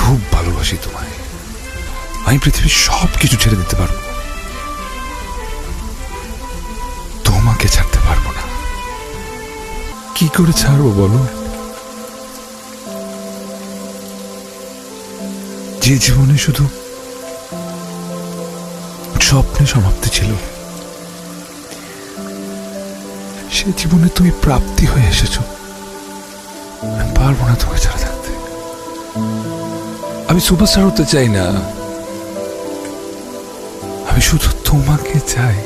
খুব ভালোবাসি তোমায়। আমি পৃথিবীর সবকিছু ছেড়ে দিতে পারবো, তোমাকে ছাড়তে পারবো না। কি করে ছাড়বো বলো? যে জীবনে শুধু স্বপ্নে সমাপ্তি ছিল, সে জীবনে তুমি প্রাপ্তি হয়ে এসেছো। আমি পারবো না তোমাকে ছাড়া থাকতে। আমি সুপারস্টার হতে চাই না, আমি শুধু তোমাকে চাই,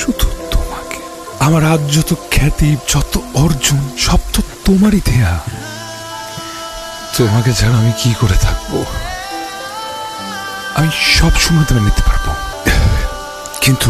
শুধু তোমাকে। আমার আজ যত খ্যাতি, যত অর্জন, সব তো তোমারই দেয়া। তোমাকে ছাড়া আমি কি করে থাকবো? আমি সব সময় তুমি নিতে পারবো, কিন্তু